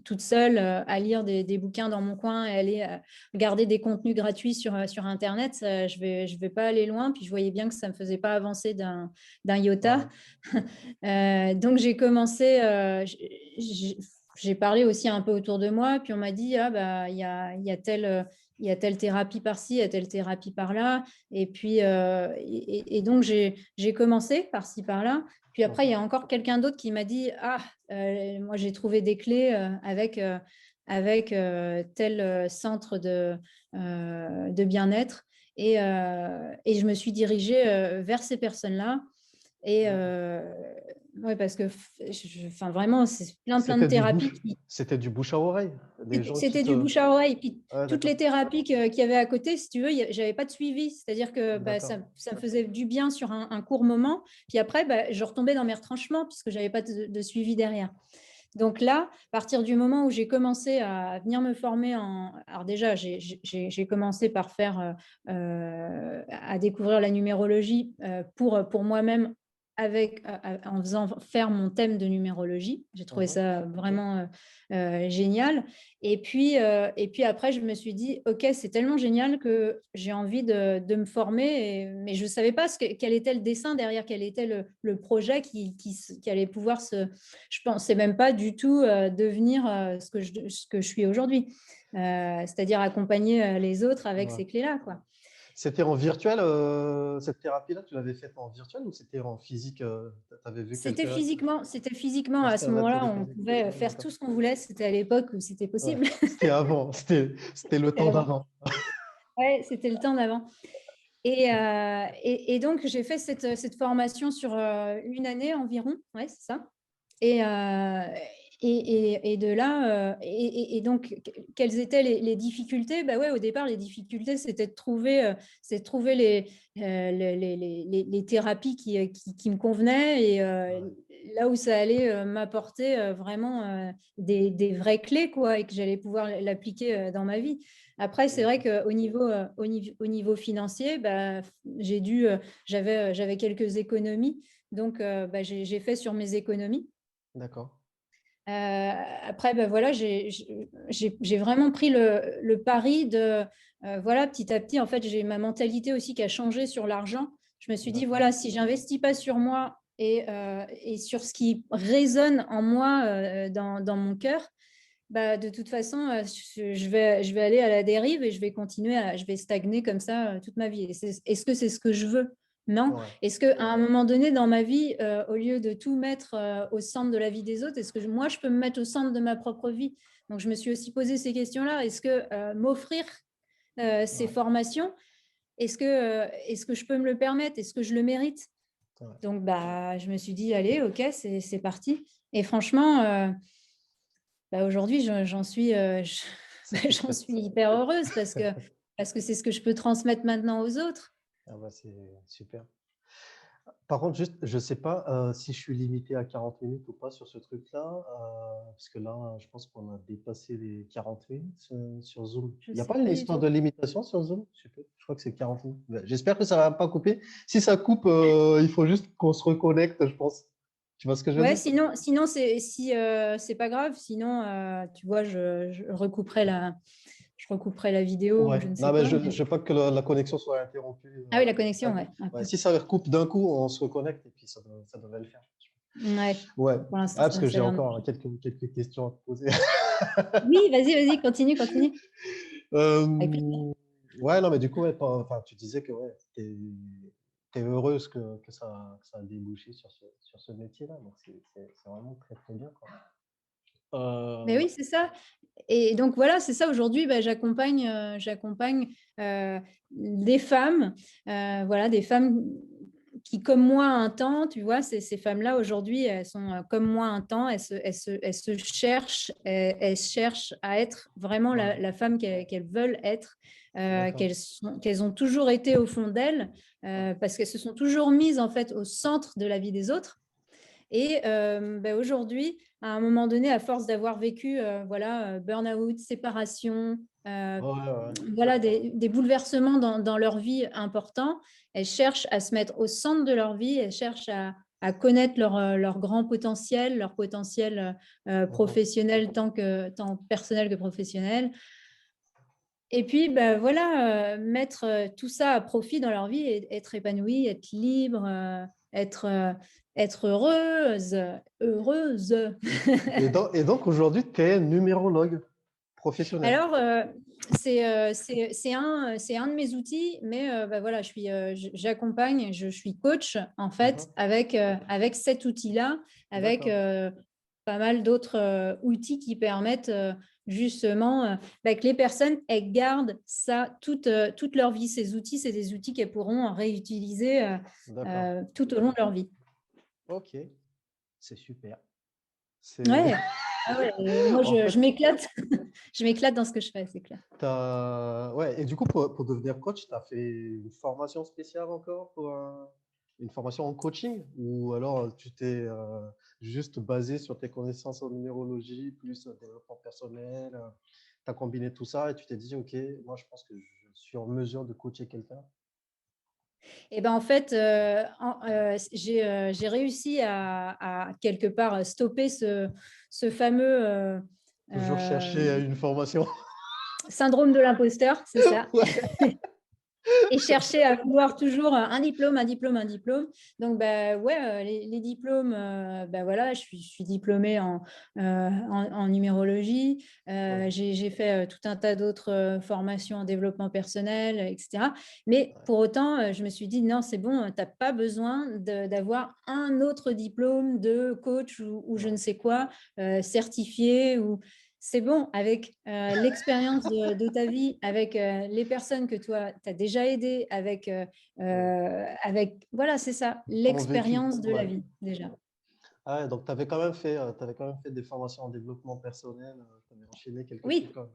toute seule, à lire des bouquins dans mon coin et aller regarder des contenus gratuits sur Internet, je vais pas aller loin. Puis je voyais bien que ça me faisait pas avancer d'un iota. Ouais, Donc j'ai commencé. J'ai parlé aussi un peu autour de moi, puis on m'a dit, ah bah il y a telle thérapie par-ci, il y a telle thérapie par-là, et puis et donc j'ai commencé par-ci par-là. Puis après il y a encore quelqu'un d'autre qui m'a dit, ah moi j'ai trouvé des clés avec tel centre de bien-être, et je me suis dirigée vers ces personnes-là. Et d'accord. ouais, parce que enfin, vraiment, c'est plein de C'était du thérapies bouche, c'était du bouche à oreille. Des gens qui c'était te. du bouche à oreille. Puis Ouais, toutes d'accord, les thérapies qu'il y avait à côté, si tu veux, j'avais pas de suivi. C'est-à-dire que bah, d'accord. ça me faisait du bien sur un court moment. Puis après, bah, je retombais dans mes retranchements puisque j'avais pas de suivi derrière. Donc là, à partir du moment où j'ai commencé à venir me former Alors déjà, j'ai commencé par à découvrir la numérologie pour moi-même en faisant faire mon thème de numérologie. J'ai trouvé Mhm. ça vraiment génial. Et puis après, je me suis dit, OK, c'est tellement génial que j'ai envie de me former, mais je ne savais pas quel était le dessin derrière, quel était le projet qui allait pouvoir je pensais même pas du tout devenir ce que je suis aujourd'hui, c'est-à-dire accompagner les autres avec Ouais. ces clés-là, quoi. C'était en virtuel, cette thérapie-là, tu l'avais faite en virtuel ou c'était en physique? Tu avais vu quelqu'un? C'était physiquement Ah, à c'était ce à la moment-là, on téléphonique. pouvait Ah, faire d'accord. tout ce qu'on voulait. C'était à l'époque où c'était Ouais. possible. C'était avant, c'était le C'était temps avant. d'avant. Ouais, c'était le temps d'avant. Et donc, j'ai fait cette formation sur une année environ. Ouais, c'est ça. Et, euh, et de là, et donc, quelles étaient les difficultés? Bah ouais, au départ, les difficultés, c'est de trouver les thérapies qui me convenaient, et Ouais. là où ça allait m'apporter vraiment des vraies clés, quoi, et que j'allais pouvoir l'appliquer dans ma vie. Après, c'est vrai D'accord. qu'au niveau financier, bah, j'avais quelques économies, donc bah, j'ai fait sur mes économies. D'accord. Après, ben voilà, j'ai vraiment pris le pari voilà, petit à petit, en fait, j'ai ma mentalité aussi qui a changé sur l'argent. Je me suis dit, D'accord. voilà, si j'investis pas sur moi et sur ce qui résonne en moi dans mon cœur, bah, de toute façon, je vais aller à la dérive et je vais stagner comme ça toute ma vie. Est-ce que c'est ce que je veux? Non. Ouais. Est-ce qu'à un moment donné dans ma vie, au lieu de tout mettre au centre de la vie des autres, est-ce que moi, je peux me mettre au centre de ma propre vie? Donc, je me suis aussi posé ces questions-là. Est-ce que m'offrir ces Ouais. formations, est-ce que je peux me le permettre? Est-ce que je le mérite? Ouais. Donc, bah, je me suis dit, allez, OK, c'est parti. Et franchement, bah, aujourd'hui, j'en suis hyper heureuse parce que c'est ce que je peux transmettre maintenant aux autres. Ah bah, c'est super. Par contre, juste, je sais pas si je suis limité à 40 minutes ou pas sur ce truc-là, parce que là, je pense qu'on a dépassé les 40 minutes sur Zoom. Je Il n'y a sais pas une pas du histoire de tout. limitation sur Zoom? Je sais pas, je crois que c'est 40 minutes. Ouais, j'espère que ça va pas couper. Si ça coupe, il faut juste qu'on se reconnecte, je pense. Tu vois ce que je veux Ouais, dire? sinon c'est pas grave. Sinon, tu vois, je recouperai la vidéo ou Ouais. je ne Non, sais mais quoi. je ne veux pas que la connexion soit interrompue. Ah oui, la D'un connexion, coup. ouais. Un Ouais, peu. si ça coupe d'un coup, on se reconnecte et puis ça devrait le faire. Ouais. Ouais. Pour l'instant, Ah, parce que ça a j'ai l'air de encore marcher. quelques questions à te poser. Oui, vas-y, continue, continue. Avec plaisir. Ouais, non, mais du coup, ouais, enfin, tu disais que ouais, t'es heureuse que ça a débouché sur ce métier-là. Donc, c'est vraiment très, très bien, quoi. Mais Euh, oui, c'est ça. Et donc voilà, c'est ça. Aujourd'hui, bah, j'accompagne des femmes, voilà, des femmes qui, comme moi, un temps, tu vois, ces femmes-là aujourd'hui, elles sont comme moi un temps, elles se cherchent, elles cherchent à être vraiment ouais, la femme qu'elles veulent être, d'accord. qu'elles ont toujours été au fond d'elles, Ouais, parce qu'elles se sont toujours mises en fait au centre de la vie des autres. Et bah, aujourd'hui, à un moment donné, à force d'avoir vécu voilà, burn-out, séparation, ouais, ouais. voilà, des bouleversements dans leur vie importants, elles cherchent à se mettre au centre de leur vie, elles cherchent à connaître leur grand potentiel, leur potentiel Mhm. professionnel tant personnel que professionnel. Et puis, bah, voilà, mettre tout ça à profit dans leur vie et être épanouie, être libre, être heureuse, heureuse. Et donc aujourd'hui, tu es numérologue professionnel. Alors, c'est un de mes outils, mais bah, voilà, j'accompagne, je suis coach en fait Mhm. avec cet outil-là, avec D'accord. pas mal d'autres outils qui permettent justement bah, que les personnes elles gardent ça toute leur vie. Ces outils, c'est des outils qu'elles pourront réutiliser D'accord. tout au long de leur vie. Ok. C'est super. C'est Ouais, ah ouais, moi en je fait, m'éclate, je m'éclate dans ce que je fais, c'est clair. ouais, et du coup, pour devenir coach, tu as fait une formation spéciale encore pour une formation en coaching ou alors tu t'es juste basé sur tes connaissances en numérologie plus développement personnel, tu as combiné tout ça et tu t'es dit, OK, moi je pense que je suis en mesure de coacher quelqu'un. Et ben en fait, j'ai réussi à quelque part stopper ce fameux Toujours chercher euh, une formation. syndrome de l'imposteur, c'est ça. Ouais. Et chercher à vouloir toujours un diplôme, un diplôme, un diplôme. Donc, bah, ouais, les diplômes, bah, voilà, je suis diplômée en numérologie. Ouais, J'ai fait tout un tas d'autres formations en développement personnel, etc. Mais ouais, pour autant, je me suis dit, non, c'est bon, tu n'as pas besoin d'avoir un autre diplôme de coach ou je ne ouais. sais quoi, certifié ou c'est bon, avec l'expérience de ta vie, avec les personnes que toi, tu as déjà aidées, Ouais. voilà, c'est ça, Ton vécu. l'expérience de la Ouais. vie, déjà. Ah ouais, donc tu avais t'avais quand même fait des formations en développement personnel, tu avais enchaîné quelques trucs Oui, quand même.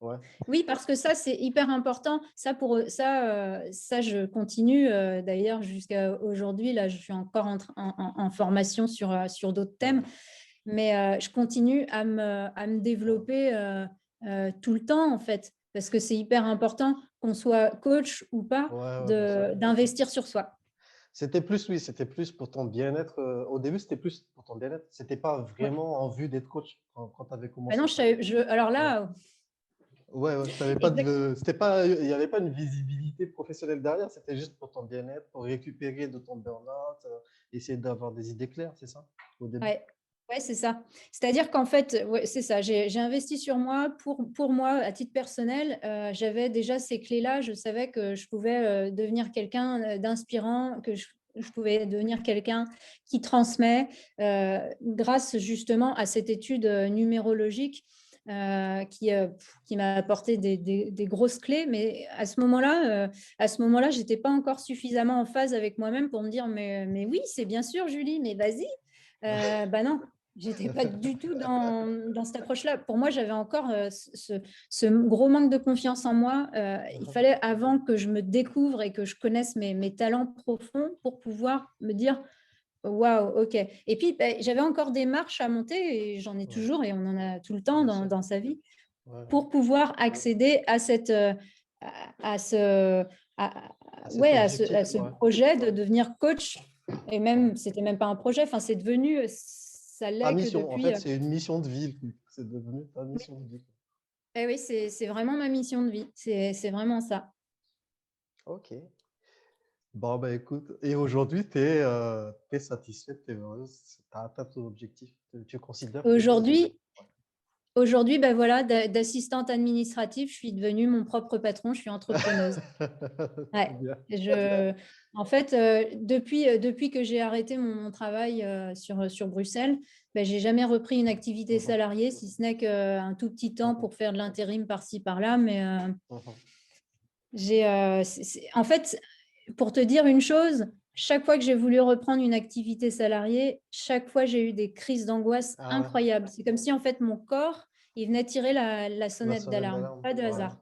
Ouais, oui, parce que ça, c'est hyper important. Ça, je continue d'ailleurs jusqu'à aujourd'hui. Là, je suis encore en formation sur d'autres thèmes. ouais, Mais je continue à me ouais, développer tout le temps, en fait, parce que c'est hyper important, qu'on soit coach ou pas, ouais, ouais, bien sûr. d'investir sur soi. C'était plus, oui, c'était plus pour ton bien-être. Au début, c'était plus pour ton bien-être. C'était pas Ouais. vraiment en vue d'être coach quand tu avais Ah non, commencé. alors Ouais, là, ouais, ouais, t'avais pas exact. de, c'était pas, il n'y avait pas une visibilité professionnelle derrière. C'était juste pour ton bien-être, pour récupérer de ton burn-out, essayer d'avoir des idées claires, c'est ça, au début. Ouais. Ouais, c'est ça. C'est-à-dire qu'en fait, ouais, c'est ça. J'ai investi sur moi pour moi, à titre personnel. J'avais déjà ces clés-là. Je savais que je pouvais devenir quelqu'un d'inspirant, je pouvais devenir quelqu'un qui transmet grâce justement à cette étude numérologique qui m'a apporté des grosses clés. Mais à ce moment-là, j'étais pas encore suffisamment en phase avec moi-même pour me dire mais oui, c'est bien sûr, Julie, mais vas-y. Bah non, J'étais pas du tout dans cette approche-là. Pour moi, j'avais encore ce gros manque de confiance en moi. Il fallait, avant que je me découvre et que je connaisse mes talents profonds, pour pouvoir me dire, waouh, ok. Et puis, j'avais encore des marches à monter, et j'en ai Ouais, toujours, et on en a tout le temps bien sûr. dans sa vie, Ouais, pour pouvoir accéder à cette, à ce, cet ouais, objectif, à ce ouais. projet de devenir coach. Et même, c'était même pas un projet, enfin, c'est devenu, ça Ta l'est que mission, en depuis. fait, c'est une mission de vie. C'est devenu ta mission de vie. Eh oui, c'est vraiment ma mission de vie. C'est vraiment ça. Ok. Bon, bah écoute, et aujourd'hui, tu es, satisfaite, tu es heureuse, tu as atteint ton objectif. Tu considères que c'est. Aujourd'hui, aujourd'hui, ben voilà, d'assistante administrative, je suis devenue mon propre patron, je suis entrepreneuse. Ouais. C'est bien. En fait, depuis que j'ai arrêté mon travail sur Bruxelles, ben, j'ai jamais repris une activité Mhm, salariée, si ce n'est qu'un tout petit temps mhm, pour faire de l'intérim par-ci, par-là. Mais mhm. en fait, pour te dire une chose, chaque fois que j'ai voulu reprendre une activité salariée, chaque fois j'ai eu des crises d'angoisse Ah ouais, incroyables. C'est comme si en fait mon corps, il venait tirer la la sonnette sonnette d'alarme. d'alarme. Pas de Ouais, hasard.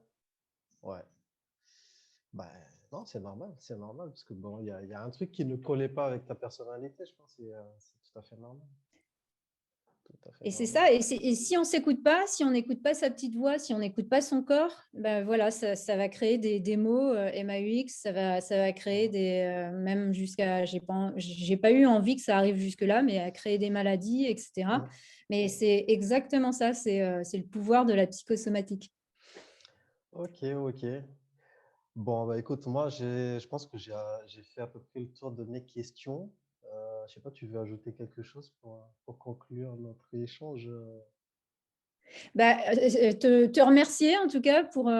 ouais. Bah, non, c'est normal, parce que bon, il y a un truc qui ne collait pas avec ta personnalité, je pense, et c'est tout à fait normal. Tout à fait Et c'est normal. ça. Et si on s'écoute pas, si on n'écoute pas sa petite voix, si on n'écoute pas son corps, ben voilà, ça va créer des mots MAUX, ça va créer Mhm, même jusqu'à, j'ai pas eu envie que ça arrive jusque-là, mais à créer des maladies, etc. mhm. Mais c'est exactement ça, c'est le pouvoir de la psychosomatique. Ok, ok. Bon, bah écoute, moi, je pense que j'ai fait à peu près le tour de mes questions. Je sais pas, tu veux ajouter quelque chose pour conclure notre échange? Bah, te remercier en tout cas pour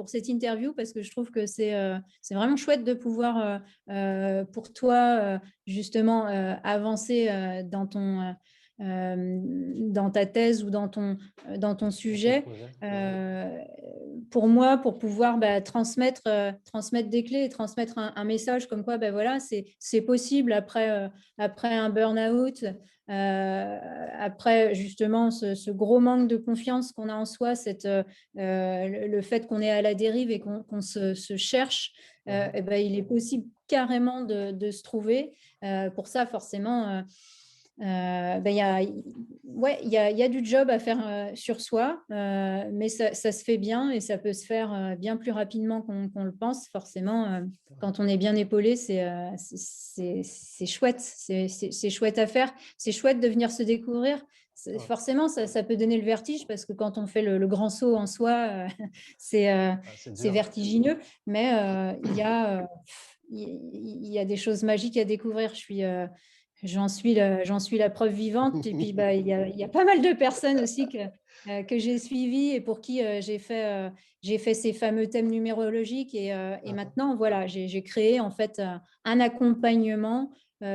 cette interview, parce que je trouve que c'est vraiment chouette de pouvoir, pour toi, justement, avancer dans ta thèse ou dans ton Dans ton sujet. projet? Mhm. Euh, pour moi, pour pouvoir transmettre des clés et transmettre un message comme quoi, voilà, c'est possible après un burn-out. Après, justement, ce gros manque de confiance qu'on a en soi, le fait qu'on est à la dérive et qu'on se cherche, Mhm. il est possible carrément de se trouver. Pour ça, forcément, ouais, il y a du job à faire sur soi, mais ça se fait bien, et ça peut se faire bien plus rapidement qu'on le pense. Forcément, quand on est bien épaulé, c'est chouette. C'est chouette à faire. C'est chouette de venir se découvrir. Ouais. Forcément, ça peut donner le vertige, parce que quand on fait le grand saut en soi, c'est euh, Ah, c'est c'est dur. vertigineux. Mais il y a des choses magiques à découvrir. J'en suis la preuve vivante. Et puis, il y a pas mal de personnes aussi que j'ai suivies et pour qui j'ai fait ces fameux thèmes numérologiques. Et Mhm. maintenant, voilà, j'ai créé en fait un accompagnement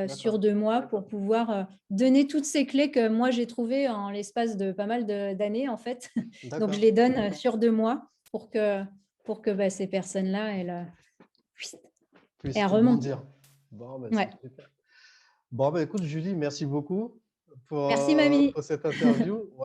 sur D'accord. 2 mois pour pouvoir donner toutes ces clés que moi j'ai trouvées en l'espace de pas mal d'années en fait. Donc, je D'accord. les donne sur 2 mois pour que ces personnes-là, Puisse elles remontent. rebondir. Bon, ben, c'est Ouais. super. Bon, ben, écoute, Julie, merci beaucoup Merci, mamie. pour cette interview.